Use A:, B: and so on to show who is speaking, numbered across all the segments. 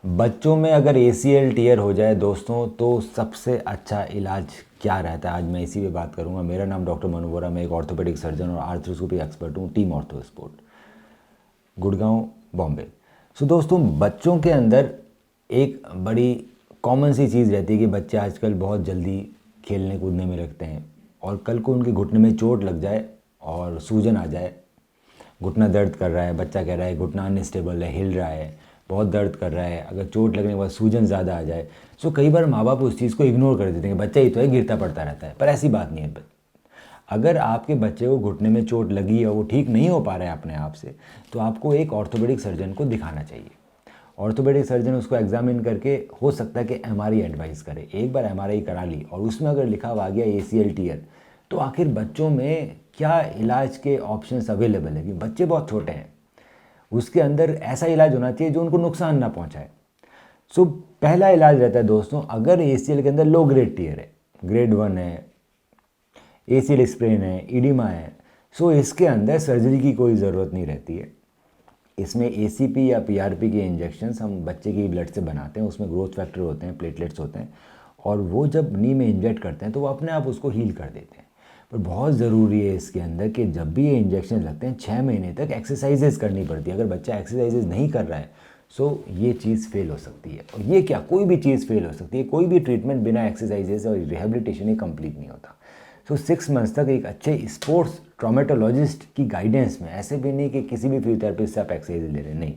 A: बच्चों में अगर ACL टीयर हो जाए दोस्तों तो सबसे अच्छा इलाज क्या रहता है, आज मैं इसी पे बात करूंगा। मेरा नाम डॉक्टर मनु वोरा, मैं एक ऑर्थोपेडिक सर्जन और आर्थ्रोस्कोपी एक्सपर्ट हूँ, team ortho sport, Gurgaon, Bombay. So दोस्तों, बच्चों के अंदर एक बड़ी कॉमन सी चीज़ रहती है कि बच्चे आजकल बहुत जल्दी खेलने कूदने में लगते हैं और कल को उनके घुटने में चोट लग जाए और सूजन आ जाए, घुटना दर्द कर रहा है, बच्चा कह रहा है घुटना अनस्टेबल है, हिल रहा है, बहुत दर्द कर रहा है, अगर चोट लगने के बाद सूजन ज़्यादा आ जाए। सो कई बार माँ बाप उस चीज़ को इग्नोर कर देते हैं कि बच्चा ही तो है, गिरता पड़ता रहता है, पर ऐसी बात नहीं है। अगर आपके बच्चे को घुटने में चोट लगी और वो ठीक नहीं हो पा रहा है अपने आप से, तो आपको एक ऑर्थोपेडिक सर्जन को दिखाना चाहिए। ऑर्थोपेडिक सर्जन उसको एग्जामिन करके हो सकता है कि MRI एडवाइस करे। एक बार MRI करा ली और उसमें अगर लिखा हुआ आ गया ACL टीयर, तो आखिर बच्चों में क्या इलाज के ऑप्शंस अवेलेबल है, कि बच्चे बहुत छोटे हैं, उसके अंदर ऐसा इलाज होना चाहिए जो उनको नुकसान ना पहुंचाए। सो पहला इलाज रहता है दोस्तों, अगर ACL के अंदर लो ग्रेड टीयर है, ग्रेड 1 है, ACL स्प्रेन है, इडिमा है, सो इसके अंदर सर्जरी की कोई ज़रूरत नहीं रहती है। इसमें ACP या PRP के इंजेक्शन्स हम बच्चे की ब्लड से बनाते हैं, उसमें ग्रोथ फैक्टर होते हैं, प्लेटलेट्स होते हैं, और वो जब नी में इंजेक्ट करते हैं तो वो अपने आप उसको हील कर देते हैं। पर बहुत ज़रूरी है इसके अंदर कि जब भी ये इंजेक्शन लगते हैं 6 महीने तक एक्सरसाइजेज करनी पड़ती है। अगर बच्चा एक्सरसाइजेज नहीं कर रहा है सो ये चीज़ फेल हो सकती है। और ये क्या, कोई भी चीज़ फेल हो सकती है, कोई भी ट्रीटमेंट बिना एक्सरसाइजेज और रिहेबिलिटेशन ही कंप्लीट नहीं होता। सो 6 मंथ्स तक एक अच्छे स्पोर्ट्स ट्रॉमेटोलॉजिस्ट की गाइडेंस में, ऐसे भी नहीं कि किसी भी फिजियोथेरेपिस्ट से आप एक्सरसाइज ले रहे हैं, नहीं,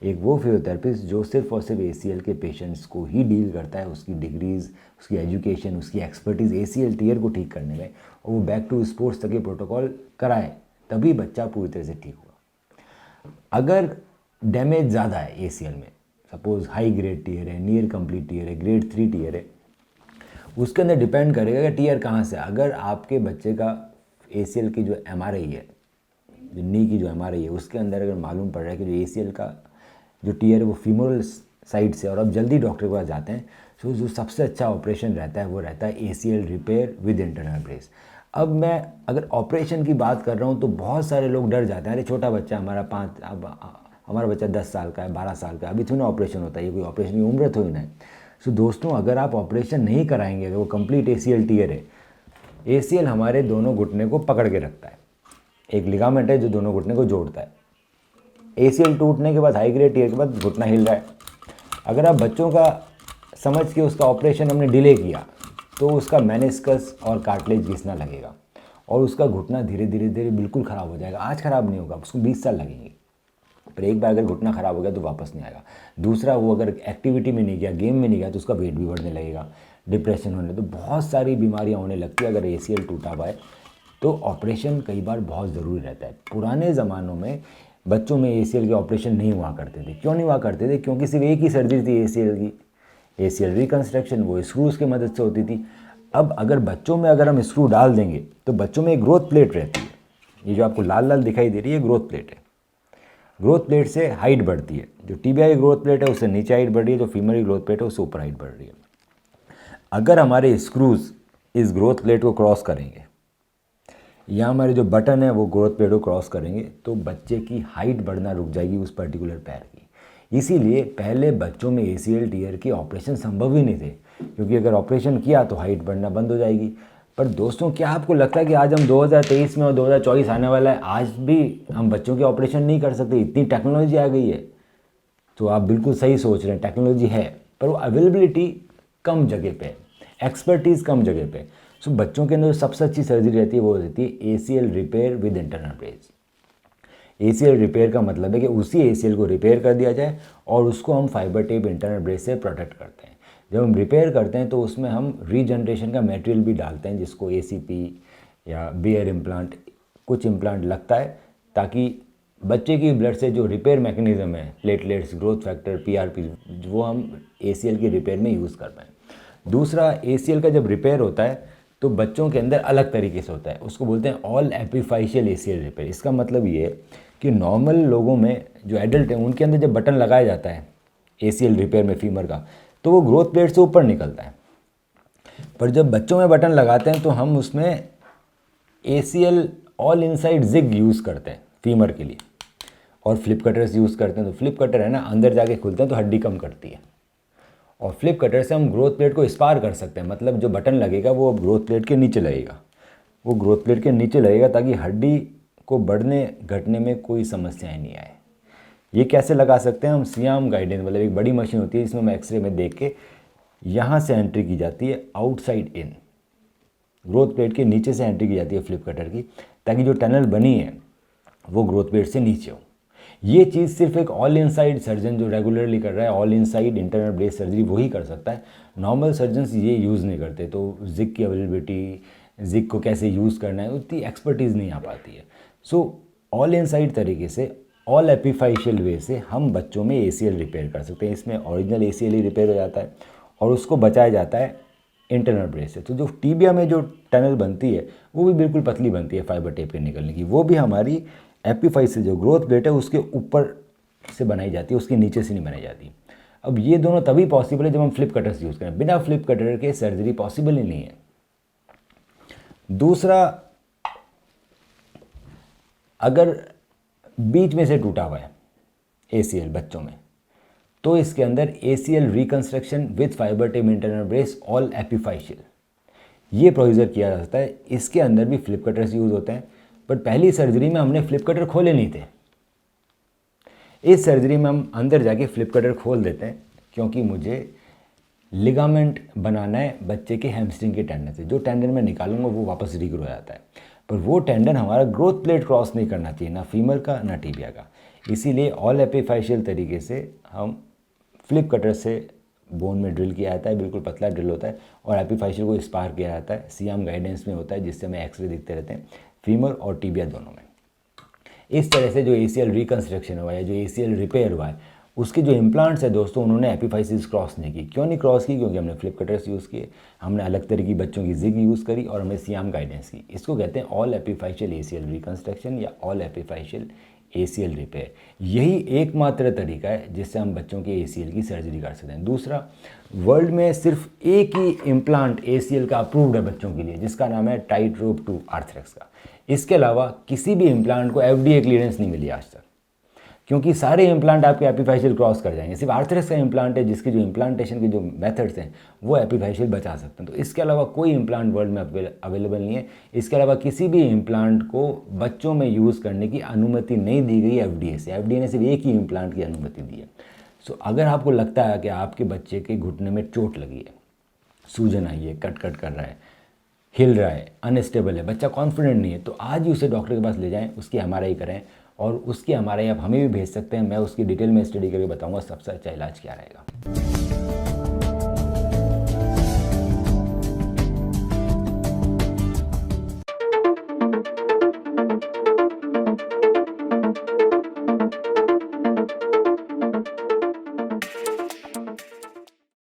A: एक वो फिजियोथेरेपिस्ट जो सिर्फ और सिर्फ ACL के पेशेंट्स को ही डील करता है, उसकी डिग्रीज़, उसकी एजुकेशन, उसकी एक्सपर्टीज़ ACL टीयर को ठीक करने में, और वो बैक टू स्पोर्ट्स तक ये प्रोटोकॉल कराए, तभी बच्चा पूरी तरह से ठीक होगा। अगर डैमेज ज़्यादा है ACL में, सपोज हाई ग्रेड टीयर है, नियर कंप्लीट टीयर है, ग्रेड 3 टीयर है, उसके अंदर डिपेंड करेगा कि टीयर कहाँ से। अगर आपके बच्चे का ACL की जो MRI है, जो नी की जो MRI है, उसके अंदर अगर मालूम पड़ रहा है कि जो ACL का जो टीयर है वो फीमोरल साइड से, और अब जल्दी डॉक्टर के पास जाते हैं, तो जो सबसे अच्छा ऑपरेशन रहता है वो रहता है ACL repair with internal brace. अब मैं अगर ऑपरेशन की बात कर रहा हूँ तो बहुत सारे लोग डर जाते हैं, अरे छोटा बच्चा हमारा, हमारा बच्चा 10 साल का है, 12 साल का है, अभी थोड़ा ऑपरेशन होता है, ये कोई ऑपरेशन की उम्र थोड़ी ना है। सो दोस्तों, अगर आप ऑपरेशन नहीं कराएंगे, अगर वो कंप्लीट ACL टीयर है, ACL हमारे दोनों घुटने को पकड़ के रखता है, एक लिगामेंट है जो दोनों घुटने को जोड़ता है। ACL टूटने के बाद, हाई ग्रेड टीयर के बाद, घुटना हिल रहा है। अगर आप बच्चों का समझ के उसका ऑपरेशन हमने डिले किया तो उसका मेनिस्कस और कार्टिलेज घिसना लगेगा और उसका घुटना धीरे धीरे धीरे बिल्कुल ख़राब हो जाएगा। आज ख़राब नहीं होगा, उसको 20 साल लगेंगे, पर एक बार अगर घुटना ख़राब हो गया तो वापस नहीं आएगा। दूसरा, वो अगर एक्टिविटी में नहीं गया, गेम में नहीं गया, तो उसका वेट भी बढ़ने लगेगा, डिप्रेशन होने, तो बहुत सारी बीमारियाँ होने लगती है। अगर ACL टूटा हुआ है तो ऑपरेशन कई बार बहुत ज़रूरी रहता है। पुराने ज़मानों में बच्चों में ACL के ऑपरेशन नहीं हुआ करते थे। क्यों नहीं हुआ करते थे? क्योंकि सिर्फ एक ही सर्जरी थी ACL की, ACL रिकन्स्ट्रक्शन, वो स्क्रूज़ की मदद से होती थी। अब अगर बच्चों में अगर हम स्क्रू डाल देंगे तो बच्चों में एक ग्रोथ प्लेट रहती है, ये जो आपको लाल लाल दिखाई दे रही है ग्रोथ प्लेट है। ग्रोथ प्लेट से हाइट बढ़ती है, जो टिबिया की ग्रोथ प्लेट है उससे नीचे हाइट बढ़ रही है, जो फीमर की ग्रोथ प्लेट है उससे ऊपर हाइट बढ़ रही है। अगर हमारे स्क्रूज इस ग्रोथ प्लेट को क्रॉस करेंगे या हमारे जो बटन है वो ग्रोथ प्लेट को क्रॉस करेंगे तो बच्चे की हाइट बढ़ना रुक जाएगी उस पर्टिकुलर पैर की। इसीलिए पहले बच्चों में ACL टीयर के ऑपरेशन संभव ही नहीं थे, क्योंकि अगर ऑपरेशन किया तो हाइट बढ़ना बंद हो जाएगी। पर दोस्तों, क्या आपको लगता है कि आज हम 2023 में और 2024 आने वाला है, आज भी हम बच्चों के ऑपरेशन नहीं कर सकते? इतनी टेक्नोलॉजी आ गई है। तो आप बिल्कुल सही सोच रहे हैं, टेक्नोलॉजी है, पर वो अवेलेबिलिटी कम जगह पे है, एक्सपर्टीज़ कम जगह पे। सो बच्चों के अंदर जो सबसे अच्छी सर्जरी रहती है वो रहती है ACL repair with internal brace. ACL repair का मतलब है कि उसी ACL को रिपेयर कर दिया जाए और उसको हम फाइबर टेप इंटरनल ब्रेस से प्रोटेक्ट करते हैं। जब हम रिपेयर करते हैं तो उसमें हम रीजनरेशन का मटेरियल भी डालते हैं, जिसको ACP या बियर इम्प्लांट, कुछ इम्प्लांट लगता है, ताकि बच्चे की ब्लड से जो रिपेयर मैकेनिज्म है, प्लेटलेट्स, ग्रोथ फैक्टर, PRP, वो हम ACL की रिपेयर में यूज़ कर पाएँ। दूसरा, ACL का जब रिपेयर होता है तो बच्चों के अंदर अलग तरीके से होता है, उसको बोलते हैं ऑल एपिफाइशियल ACL रिपेयर। इसका मतलब ये है कि नॉर्मल लोगों में जो एडल्ट हैं उनके अंदर जब बटन लगाया जाता है ACL रिपेयर में फीमर का, तो वो ग्रोथ प्लेट से ऊपर निकलता है। पर जब बच्चों में बटन लगाते हैं तो हम उसमें ACL all inside jig use करते हैं फीमर के लिए, और फ्लिप कटर्स यूज़ करते हैं, तो फ्लिप कटर है ना अंदर जाके खुलते हैं तो हड्डी कम करती है, और फ्लिप कटर से हम ग्रोथ प्लेट को स्पार कर सकते हैं। मतलब जो बटन लगेगा वो अब ग्रोथ प्लेट के नीचे लगेगा, वो ग्रोथ प्लेट के नीचे लगेगा ताकि हड्डी को बढ़ने घटने में कोई समस्याएं नहीं आए। ये कैसे लगा सकते हैं हम? सियाम गाइडेंस, मतलब एक बड़ी मशीन होती है जिसमें हम एक्सरे में देख के यहाँ से एंट्री की जाती है आउटसाइड इन, ग्रोथ प्लेट के नीचे से एंट्री की जाती है फ्लिप कटर की, ताकि जो टनल बनी है वो ग्रोथ प्लेट से नीचे हो। ये चीज़ सिर्फ एक ऑल इनसाइड सर्जन जो रेगुलरली कर रहा है, all inside internal brace surgery, वही कर सकता है। नॉर्मल सर्जन्स ये यूज़ नहीं करते, तो जिग की अवेलेबिलिटी, जिग को कैसे यूज़ करना है, उतनी एक्सपर्टीज़ नहीं आ पाती है। सो ऑल इनसाइड तरीके से, ऑल एपिफाइशियल वे से हम बच्चों में ACL रिपेयर कर सकते हैं। इसमें ओरिजिनल ACL ही रिपेयर हो जाता है और उसको बचाया जाता है इंटरनल ब्रेस से। तो जो टीबिया में जो टनल बनती है वो भी बिल्कुल पतली बनती है फाइबर टेप के निकलने की, वो भी हमारी एपिफाइस से जो ग्रोथ प्लेट है उसके ऊपर से बनाई जाती है, उसके नीचे से नहीं बनाई जाती। अब ये दोनों तभी पॉसिबल है जब हम फ्लिप कटर्स यूज़ करें, बिना फ्लिप कटर के सर्जरी पॉसिबल ही नहीं है। दूसरा, अगर बीच में से टूटा हुआ है ACL बच्चों में, तो इसके अंदर ACL reconstruction with fibre tape internal brace all epiphyseal, ये प्रोसीजर किया जा सकता है। इसके अंदर भी फ्लिप कटर्स यूज़ होते हैं, बट पहली सर्जरी में हमने फ्लिप कटर खोले नहीं थे। इस सर्जरी में हम अंदर जाके फ्लिप कटर खोल देते हैं, क्योंकि मुझे लिगामेंट बनाना है बच्चे के हैमस्ट्रिंग के टेंडन से। जो टेंडन मैं निकालूंगा वो वापस रीग्रो हो जाता है, पर वो टेंडन हमारा ग्रोथ प्लेट क्रॉस नहीं करना चाहिए, ना फीमर का ना टीबिया का। इसीलिए ऑल एपिफाइशियल तरीके से हम फ्लिप कटर से बोन में ड्रिल किया जाता है, बिल्कुल पतला ड्रिल होता है, और एपिफाइशियल को स्पार किया जाता है। सियाम गाइडेंस में होता है, जिससे हमें एक्सरे दिखते रहते हैं फीमर और टीबिया दोनों में। इस तरह से जो ACL रिकंस्ट्रक्शन हुआ है, जो ACL रिपेयर हुआ है, उसके जो इम्प्लांट्स है दोस्तों, उन्होंने एपिफाइसिस क्रॉस नहीं की। क्यों नहीं क्रॉस की? क्योंकि हमने फ्लिप कटर्स यूज़ किए, हमने अलग तरह की बच्चों की जिग यूज़ करी, और हमने सियाम गाइडेंस की। इसको कहते हैं ऑल एपिफाइशियल ACL रिकंस्ट्रक्शन या ऑल एपिफाइशियल ACL रिपेयर। यही एकमात्र तरीका है जिससे हम बच्चों के ACL की सर्जरी कर सकते हैं। दूसरा, वर्ल्ड में सिर्फ एक ही इम्प्लांट ACL का अप्रूव्ड है बच्चों के लिए, जिसका नाम है टाइटरोप 2 आर्थरेक्स का। इसके अलावा किसी भी इम्प्लांट को FDA क्लियरेंस नहीं मिली आज तक, क्योंकि सारे इम्प्लांट आपके एपिफाइशियल क्रॉस कर जाएंगे। सिर्फ आर्थरेक्स का इम्प्लांट है जिसके जो इम्प्लांटेशन के जो मेथड्स हैं वो एपिफाइशियल बचा सकते हैं। तो इसके अलावा कोई इम्प्लांट वर्ल्ड में अवेलेबल नहीं है। इसके अलावा किसी भी इम्प्लांट को बच्चों में यूज़ करने की अनुमति नहीं दी गई FDA से। FDA ने सिर्फ एक ही इम्प्लांट की अनुमति दी है। सो अगर आपको लगता है कि आपके बच्चे के घुटने में चोट लगी है, सूजन आई है, कट कट कर रहा है, हिल रहा है, अनस्टेबल है, बच्चा कॉन्फिडेंट नहीं है, तो आज ही उसे डॉक्टर के पास ले जाएं, उसकी MRI करें, और उसकी MRI आप हमें भी भेज सकते हैं। मैं उसकी डिटेल में स्टडी करके बताऊंगा सबसे अच्छा इलाज क्या रहेगा।